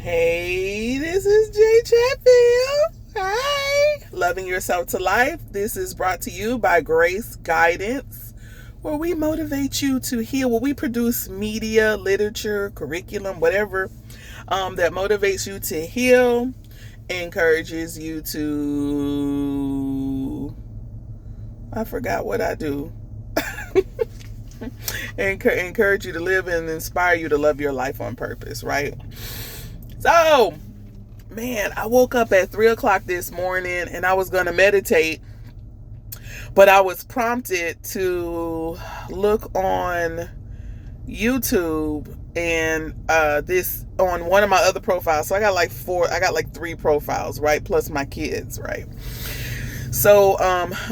Hey, this is Jay Chatfield. Hi. Loving Yourself to Life. This is brought to you by Grace Guidance, where we motivate you to heal, where we produce media, literature, curriculum, whatever that motivates you to heal, encourages you to... I forgot what I do. Encourage you to live and inspire you to love your life on purpose, right? So, man, I woke up at 3 o'clock this morning and I was going to meditate, but I was prompted to look on YouTube and this on one of my other profiles. So I got like three profiles, right? Plus my kids, right? So,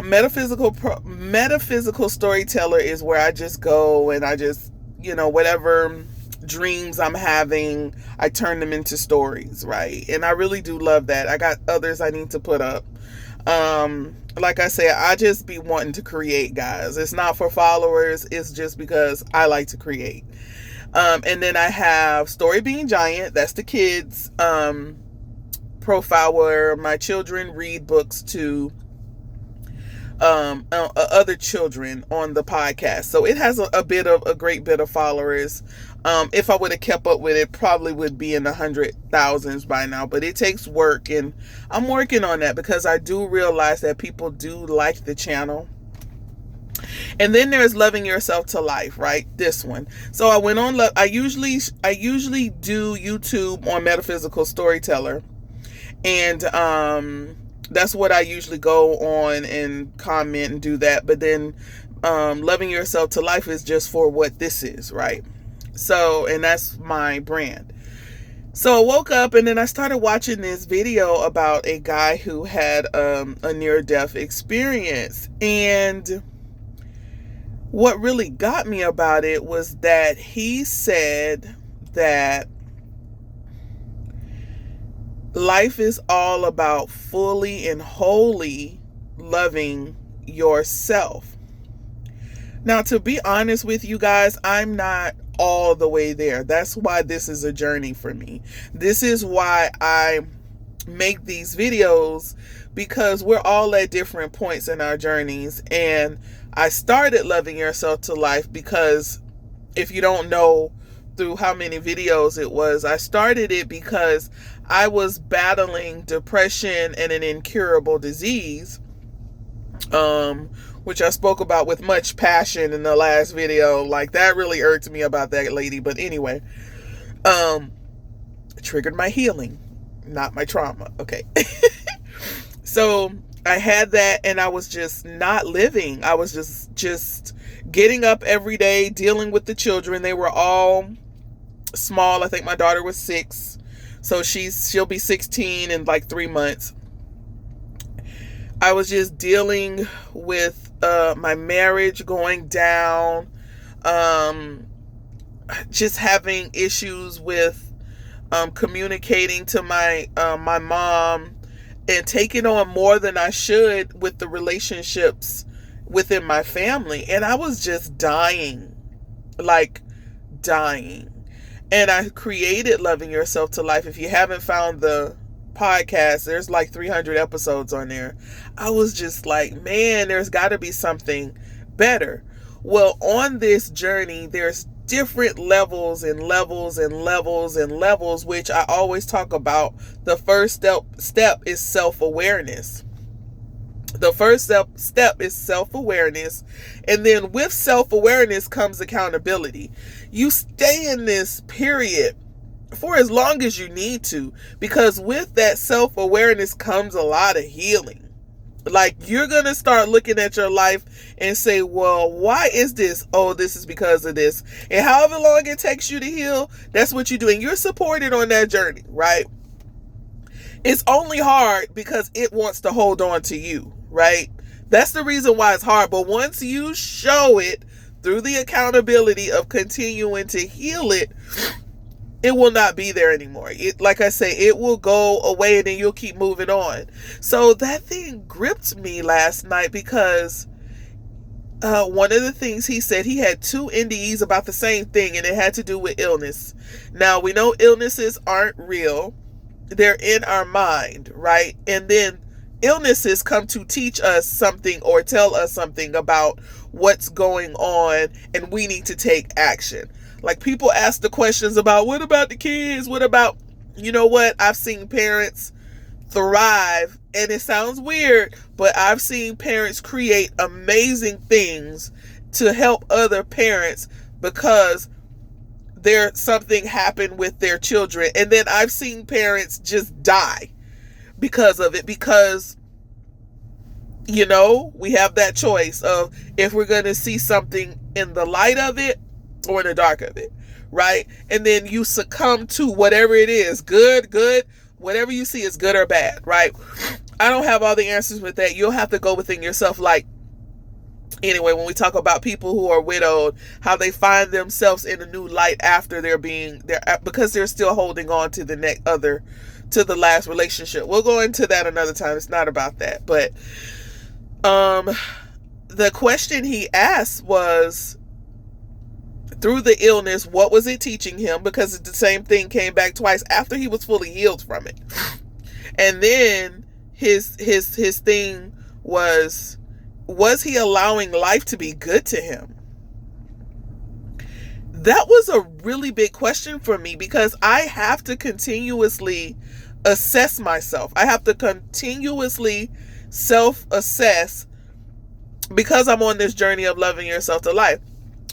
metaphysical storyteller is where I just go and I just, whatever dreams I'm having, I turn them into stories, right? And I really do love that. I got others I need to put up. Like I said, I just be wanting to create, guys. It's not for followers. It's just because I like to create. And then I have Story Being Giant. That's the kids, profile where my children read books to other children on the podcast. So it has a great bit of followers. If I would have kept up with it, probably would be in the 100,000s by now, but it takes work and I'm working on that because I do realize that people do like the channel. And then there's Loving Yourself to Life, right? This one. So I went on, I usually do YouTube on Metaphysical Storyteller, and that's what I usually go on and comment and do that. But then Loving Yourself to Life is just for what this is, right? So, and that's my brand. So I woke up and then I started watching this video about a guy who had a near-death experience. And what really got me about it was that he said that life is all about fully and wholly loving yourself. Now, to be honest with you guys, I'm not all the way there. That's why this is a journey for me. This is why I make these videos, because we're all at different points in our journeys. And I started Loving Yourself to Life because, if you don't know through how many videos it was, I started it because I was battling depression and an incurable disease, which I spoke about with much passion in the last video. Like, that really irked me about that lady. But anyway, triggered my healing, not my trauma. Okay. So I had that and I was just not living. I was just getting up every day, dealing with the children. They were all small. I think my daughter was 6. So she'll be 16 in like 3 months. I was just dealing with my marriage going down, just having issues with communicating to my mom, and taking on more than I should with the relationships within my family. And I was just dying. And I created Loving Yourself to Life. If you haven't found the podcast, there's like 300 episodes on there. I was just like, man, there's got to be something better. Well, on this journey, there's different levels and levels and levels and levels, which I always talk about. The first step is self-awareness. The first step is self-awareness. And then with self-awareness comes accountability. You stay in this period for as long as you need to, because with that self-awareness comes a lot of healing. Like, you're going to start looking at your life and say, well, why is this? Oh, this is because of this. And however long it takes you to heal, that's what you're doing. You're supported on that journey, right? It's only hard because it wants to hold on to you, right? That's the reason why it's hard. But once you show it through the accountability of continuing to heal it, it will not be there anymore. Like I say, it will go away and then you'll keep moving on. So that thing gripped me last night because one of the things he said, he had 2 NDEs about the same thing, and it had to do with illness. Now, we know illnesses aren't real. They're in our mind, right? And then illnesses come to teach us something or tell us something about what's going on, and we need to take action. Like, people ask the questions about, what about the kids? What about, you know what? I've seen parents thrive, and it sounds weird, but I've seen parents create amazing things to help other parents because something happened with their children. And then I've seen parents just die because of it, because, you know, we have that choice of if we're going to see something in the light of it or in the dark of it, right? And then you succumb to whatever it is, good, whatever you see is good or bad, right? I don't have all the answers with that. You'll have to go within yourself. Like, anyway, when we talk about people who are widowed, how they find themselves in a new light after because they're still holding on to the last relationship. We'll go into that another time. It's not about that. But the question he asked was, through the illness, what was it teaching him? Because the same thing came back twice after he was fully healed from it. And then his thing was he allowing life to be good to him? That was a really big question for me, because I have to continuously assess myself. I have to continuously self-assess, because I'm on this journey of loving yourself to life.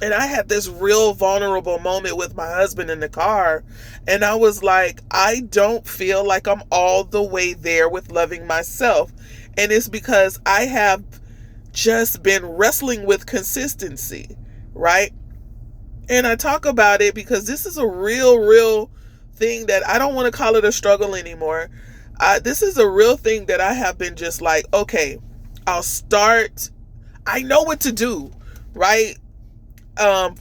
And I had this real vulnerable moment with my husband in the car. And I was like, I don't feel like I'm all the way there with loving myself. And it's because I have just been wrestling with consistency, right? And I talk about it because this is a real thing that I don't want to call it a struggle anymore. This is a real thing that I have been just like, okay, I'll start. I know what to do, right?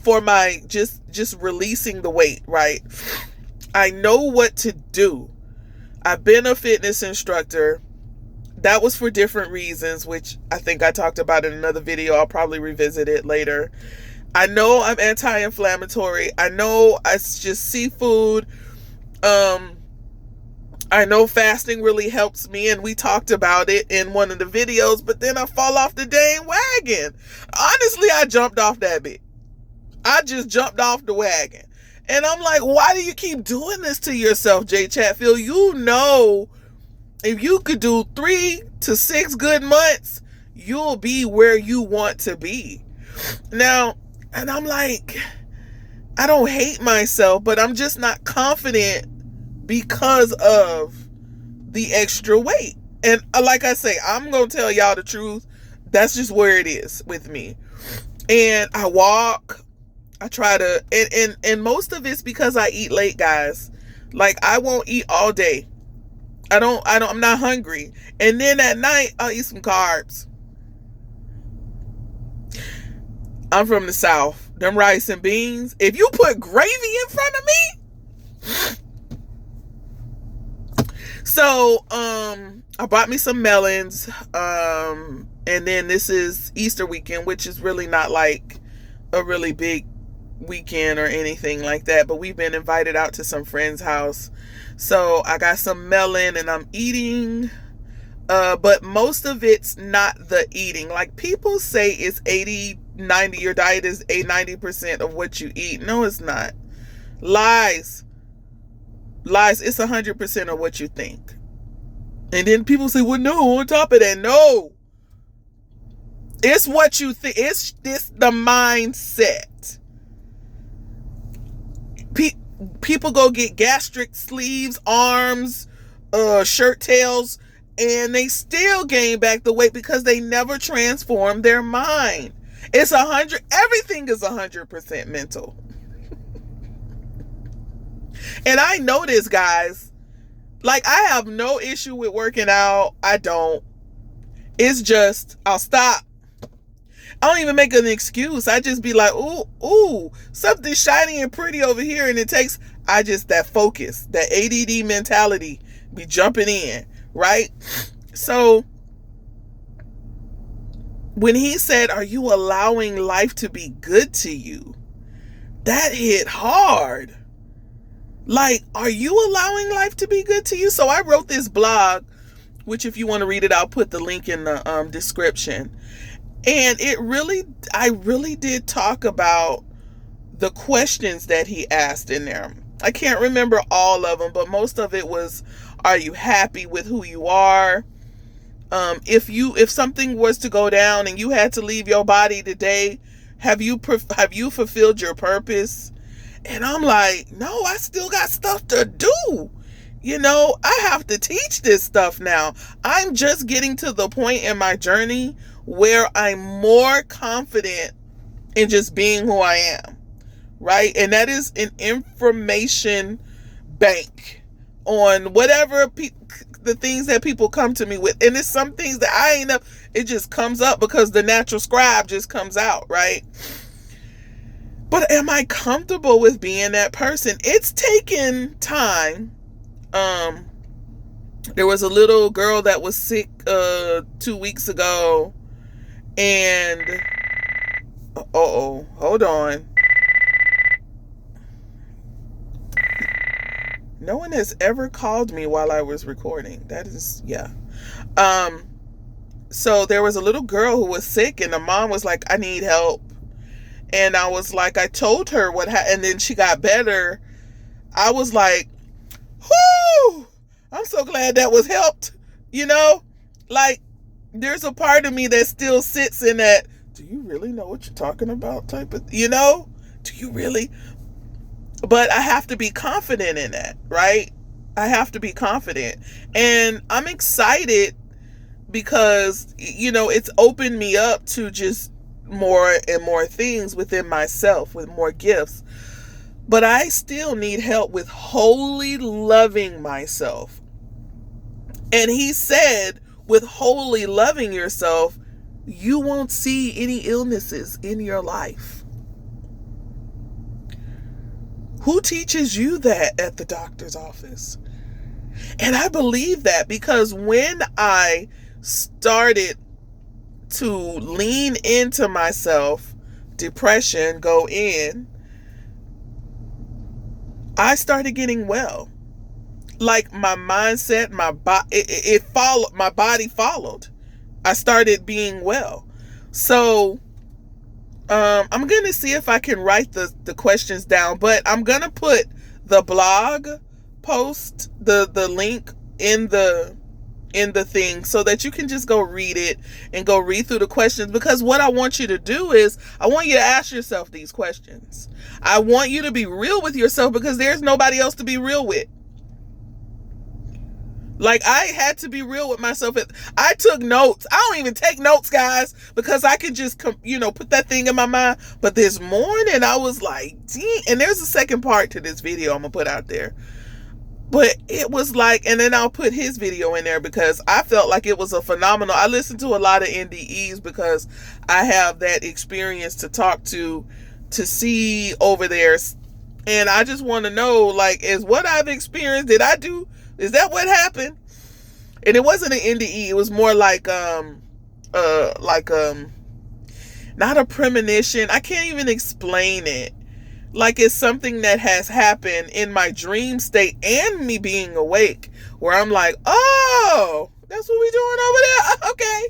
For my just releasing the weight, right? I know what to do. I've been a fitness instructor. That was for different reasons, which I think I talked about in another video. I'll probably revisit it later. I know I'm anti-inflammatory. I know it's just seafood. I know fasting really helps me, and we talked about it in one of the videos, but then I fall off the dang wagon. Honestly, I jumped off that bit. I just jumped off the wagon. And I'm like, why do you keep doing this to yourself, Jay Chatfield? You know, if you could do 3 to 6 good months, you'll be where you want to be. Now, and I'm like, I don't hate myself, but I'm just not confident because of the extra weight. And like I say, I'm going to tell y'all the truth. That's just where it is with me. And I walk. I try to, and most of it's because I eat late, guys. Like, I won't eat all day. I'm not hungry. And then at night, I'll eat some carbs. I'm from the South. Them rice and beans. If you put gravy in front of me. So, I bought me some melons. And then this is Easter weekend, which is really not like a really big weekend or anything like that, but we've been invited out to some friend's house, so I got some melon and I'm eating, but most of it's not the eating. Like, people say it's 80-90, your diet is 90% of what you eat. No, it's not. Lies. It's 100% of what you think. And then people say, well, no, on top of that, no, it's what you think. It's the mindset. People go get gastric sleeves, arms, shirt tails, and they still gain back the weight because they never transform their mind. It's 100. Everything is 100% mental. And I know this, guys. Like, I have no issue with working out. I don't. It's just, I'll stop. I don't even make an excuse. I just be like, ooh, something shiny and pretty over here. And that focus, that ADD mentality be jumping in, right? So when he said, are you allowing life to be good to you? That hit hard. Like, are you allowing life to be good to you? So I wrote this blog, which if you want to read it, I'll put the link in the description. And I really did talk about the questions that he asked in there. I can't remember all of them, but most of it was, are you happy with who you are? If something was to go down and you had to leave your body today, have you fulfilled your purpose? And I'm like, no, I still got stuff to do. I have to teach this stuff now. I'm just getting to the point in my journey where I'm more confident in just being who I am, right? And that is an information bank on whatever the things that people come to me with. And it's some things that it just comes up because the natural scribe just comes out, right? But am I comfortable with being that person? It's taken time. There was a little girl that was sick 2 weeks ago, and hold on. No one has ever called me while I was recording. That is, yeah. So there was a little girl who was sick, and the mom was like, I need help. And I was like, I told her what happened, and then she got better. I was like, whoo, I'm so glad that was helped. Like, there's a part of me that still sits in that, do you really know what you're talking about type of, do you really? But I have to be confident in that, right? I have to be confident. And I'm excited because, it's opened me up to just more and more things within myself, with more gifts. But I still need help with wholly loving myself. And he said, with wholly loving yourself, you won't see any illnesses in your life. Who teaches you that at the doctor's office? And I believe that because when I started to lean into myself, depression go in, I started getting well. Like my mindset, my body followed. I started being well. So I'm going to see if I can write the questions down, but I'm going to put the blog post, the link in the thing so that you can just go read it and go read through the questions. Because what I want you to do is I want you to ask yourself these questions. I want you to be real with yourself because there's nobody else to be real with. Like, I had to be real with myself. I took notes. I don't even take notes, guys, because I could just, put that thing in my mind. But this morning I was like, dang. And there's a second part to this video I'm going to put out there. But it was like, and then I'll put his video in there because I felt like it was a phenomenal. I listened to a lot of NDEs because I have that experience to talk to see over there. And I just want to know, like, is what I've experienced, is that what happened? And it wasn't an NDE. It was more like not a premonition. I can't even explain it. Like, it's something that has happened in my dream state and me being awake, where I'm like, oh, that's what we doing over there. Okay.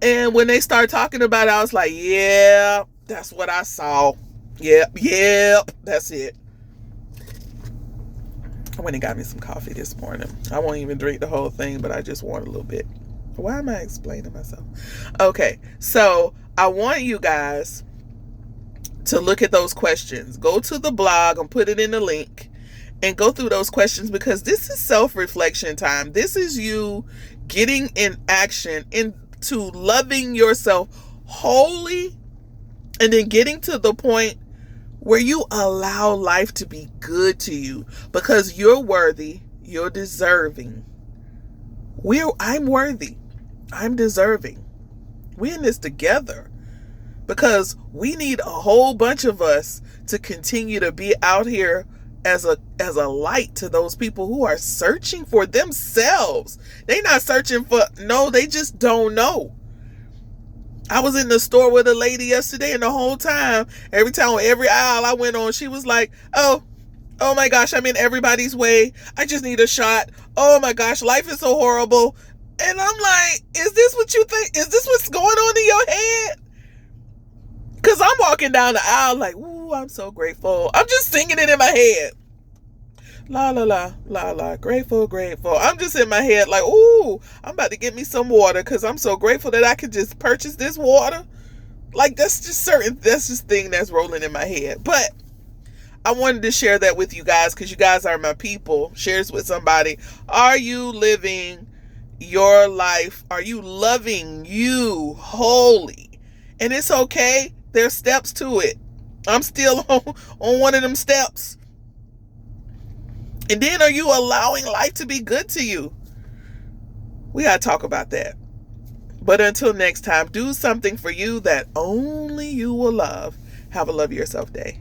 And when they start talking about it, I was like, yeah, that's what I saw. Yep, that's it. I went and got me some coffee this morning. I won't even drink the whole thing, but I just want a little bit. Why am I explaining myself? Okay, so I want you guys to look at those questions. Go to the blog and put it in the link and go through those questions, because this is self-reflection time. This is you getting in action into loving yourself wholly, and then getting to the point where you allow life to be good to you, because you're worthy, you're deserving. I'm worthy, I'm deserving. We're in this together, because we need a whole bunch of us to continue to be out here as a light to those people who are searching for themselves. They're not searching for, no, they just don't know. I was in the store with a lady yesterday, and the whole time, every aisle I went on, she was like, oh my gosh, I'm in everybody's way. I just need a shot. Oh my gosh, life is so horrible. And I'm like, is this what you think? Is this what's going on in your head? Because I'm walking down the aisle like, ooh, I'm so grateful. I'm just singing it in my head. La la la, la la, grateful, grateful. I'm just in my head like, ooh, I'm about to get me some water because I'm so grateful that I could just purchase this water. Like, that's just thing that's rolling in my head. But I wanted to share that with you guys because you guys are my people. Share this with somebody. Are you living your life? Are you loving you wholly? And it's okay. There's steps to it. I'm still on one of them steps. And then are you allowing life to be good to you? We got to talk about that. But until next time, do something for you that only you will love. Have a love yourself day.